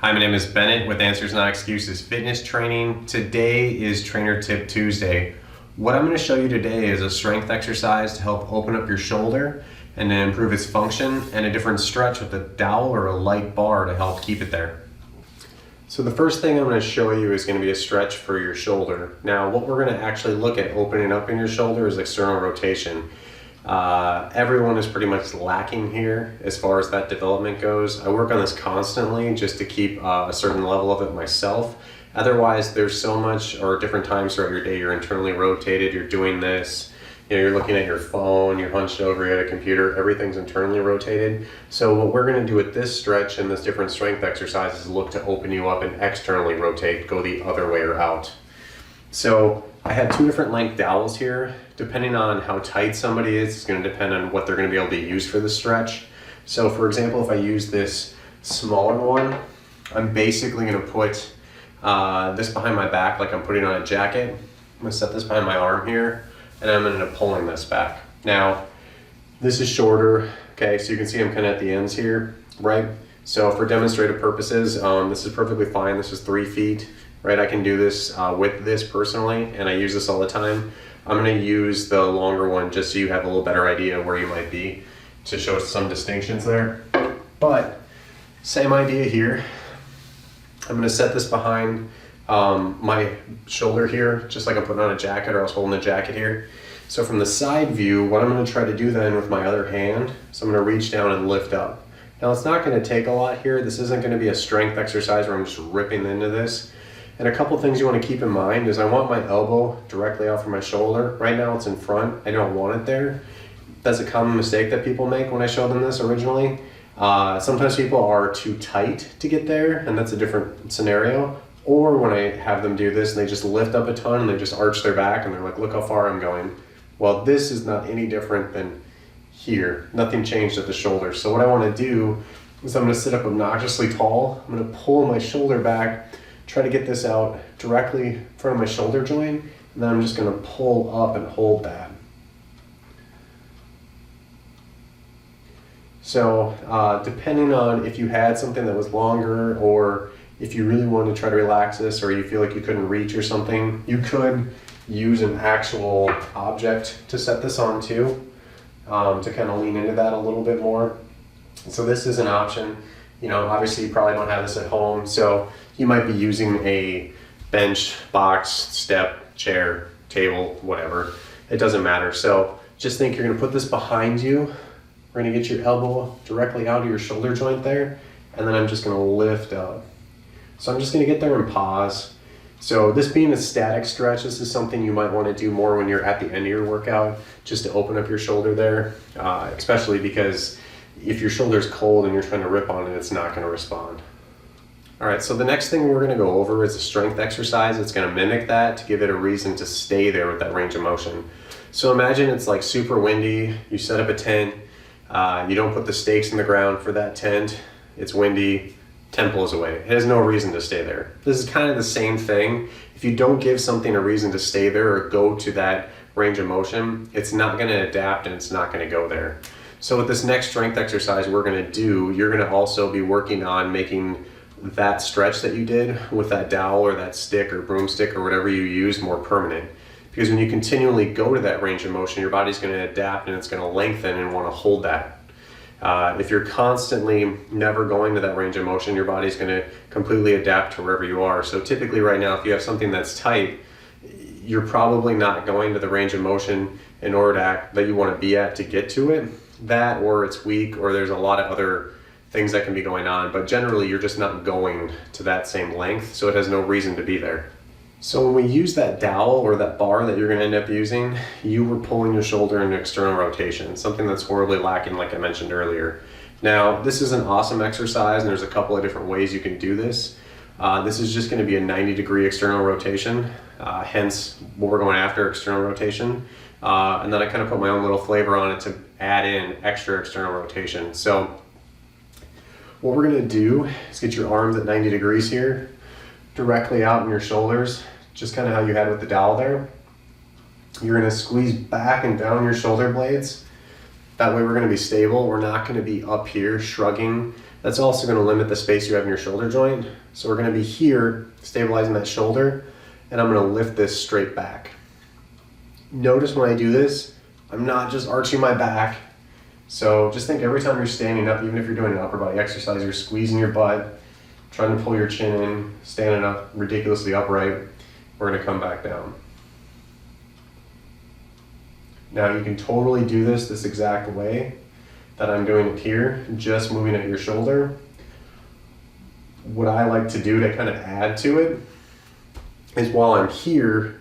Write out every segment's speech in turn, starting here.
Hi, my name is Bennett with Answers Not Excuses Fitness Training. Today is Trainer Tip Tuesday. What I'm going to show you today is a strength exercise to help open up your shoulder and to improve its function, and a different stretch with a dowel or a light bar to help keep it there. So the first thing I'm going to show you is going to be a stretch for your shoulder. Now what we're going to actually look at opening up in your shoulder is external rotation. Everyone is pretty much lacking here as far as that development goes. I work on this constantly just to keep a certain level of it myself. Otherwise, there's so much, or different times throughout your day, you're internally rotated, you're doing this, you're looking at your phone, you're hunched over, you're at a computer, everything's internally rotated. So what we're going to do with this stretch and this different strength exercise is look to open you up and externally rotate, go the other way or out. So I have two different length dowels here. Depending on how tight somebody is, it's going to depend on what they're going to be able to use for the stretch. So for example, if I use this smaller one, I'm basically going to put this behind my back like I'm putting on a jacket. I'm going to set this behind my arm here, and I'm going to pulling this back. Now, this is shorter, okay, so you can see I'm kind of at the ends here, right? So for demonstrative purposes, this is perfectly fine. This is 3 feet, right? I can do this with this personally, and I use this all the time. I'm going to use the longer one just so you have a little better idea where you might be, to show some distinctions there. But same idea here. I'm going to set this behind my shoulder here, just like I'm putting on a jacket, or I was holding a jacket here. So from the side view, what I'm going to try to do then with my other hand, so I'm going to reach down and lift up. Now it's not going to take a lot here. This isn't going to be a strength exercise where I'm just ripping into this. And a couple things you want to keep in mind is I want my elbow directly out from my shoulder. Right now it's in front. I don't want it there. That's a common mistake that people make when I show them this originally. Sometimes people are too tight to get there, and that's a different scenario. Or when I have them do this and they just lift up a ton and they just arch their back and they're like, look how far I'm going. Well, this is not any different than here. Nothing changed at the shoulder. So what I want to do is I'm going to sit up obnoxiously tall. I'm going to pull my shoulder back, try to get this out directly in front of my shoulder joint, and then I'm just going to pull up and hold that. So depending on if you had something that was longer, or if you really wanted to try to relax this, or you feel like you couldn't reach or something, you could use an actual object to set this on too, to kind of lean into that a little bit more. So this is an option. You know, obviously you probably don't have this at home, so you might be using a bench, box, step, chair, table, whatever. It doesn't matter. So just think you're gonna put this behind you. We're gonna get your elbow directly out of your shoulder joint there, and then I'm just gonna lift up. So I'm just gonna get there and pause. So this being a static stretch, this is something you might wanna do more when you're at the end of your workout, just to open up your shoulder there, especially because if your shoulder's cold and you're trying to rip on it, it's not gonna respond. All right, so the next thing we're gonna go over is a strength exercise. It's gonna mimic that to give it a reason to stay there with that range of motion. So imagine it's like super windy, you set up a tent, you don't put the stakes in the ground for that tent, it's windy, tent blows away. It has no reason to stay there. This is kind of the same thing. If you don't give something a reason to stay there or go to that range of motion, it's not gonna adapt and it's not gonna go there. So with this next strength exercise we're gonna do, you're gonna also be working on making that stretch that you did with that dowel or that stick or broomstick or whatever you use more permanent. Because when you continually go to that range of motion, your body's gonna adapt and it's gonna lengthen and wanna hold that. If you're constantly never going to that range of motion, your body's gonna completely adapt to wherever you are. So typically right now, if you have something that's tight, you're probably not going to the range of motion in order that you wanna be at to get to it. That, or it's weak, or there's a lot of other things that can be going on, but generally you're just not going to that same length, so it has no reason to be there. So when we use that dowel or that bar that you're gonna end up using, you were pulling your shoulder into external rotation, something that's horribly lacking like I mentioned earlier. Now, this is an awesome exercise and there's a couple of different ways you can do this. This is just gonna be a 90-degree external rotation, hence what we're going after, external rotation. And then I kind of put my own little flavor on it to add in extra external rotation. So what we're gonna do is get your arms at 90 degrees here, directly out in your shoulders, just kind of how you had with the dowel there. You're gonna squeeze back and down your shoulder blades. That way we're gonna be stable. We're not gonna be up here shrugging That's also going to limit the space you have in your shoulder joint. So we're going to be here, stabilizing that shoulder, and I'm going to lift this straight back. Notice when I do this, I'm not just arching my back. So just think every time you're standing up, even if you're doing an upper body exercise, you're squeezing your butt, trying to pull your chin in, standing up ridiculously upright. We're going to come back down. Now you can totally do this exact way that I'm doing it here, just moving at your shoulder. What I like to do to kind of add to it is while I'm here,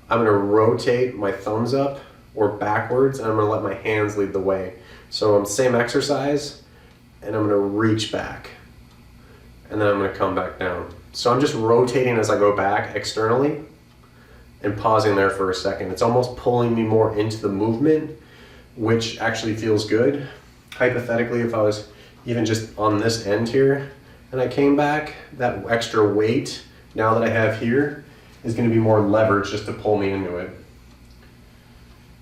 I'm going to rotate my thumbs up or backwards, and I'm going to let my hands lead the way. So I'm same exercise, and I'm going to reach back, and then I'm going to come back down. So I'm just rotating as I go back externally and pausing there for a second. It's almost pulling me more into the movement, which actually feels good. Hypothetically, if I was even just on this end here and I came back, that extra weight now that I have here is going to be more leverage just to pull me into it.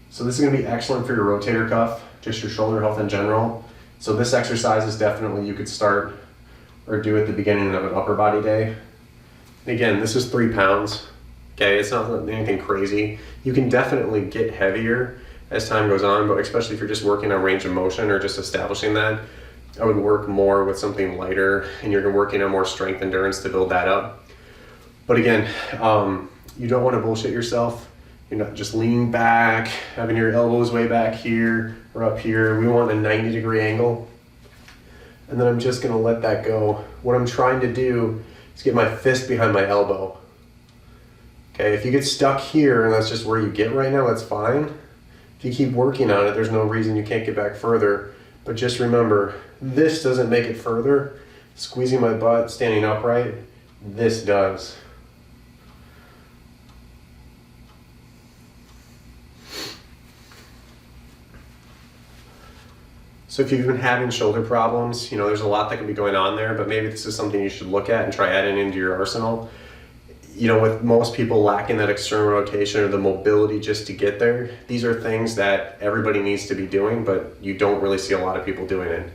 So this is going to be excellent for your rotator cuff, just your shoulder health in general. So this exercise is definitely you could start or do at the beginning of an upper body day. And again, this is 3 pounds. Okay, it's not anything crazy. You can definitely get heavier as time goes on, but especially if you're just working on range of motion or just establishing that, I would work more with something lighter, and you're working on more strength endurance to build that up. But again, you don't want to bullshit yourself. You're not just leaning back, having your elbows way back here or up here. We want a 90-degree angle. And then I'm just going to let that go. What I'm trying to do is get my fist behind my elbow. Okay, if you get stuck here and that's just where you get right now, that's fine. If you keep working on it, there's no reason you can't get back further. But just remember, this doesn't make it further. Squeezing my butt, standing upright, this does. So if you've been having shoulder problems, there's a lot that can be going on there, but maybe this is something you should look at and try adding into your arsenal. With most people lacking that external rotation or the mobility just to get there, these are things that everybody needs to be doing, but you don't really see a lot of people doing it.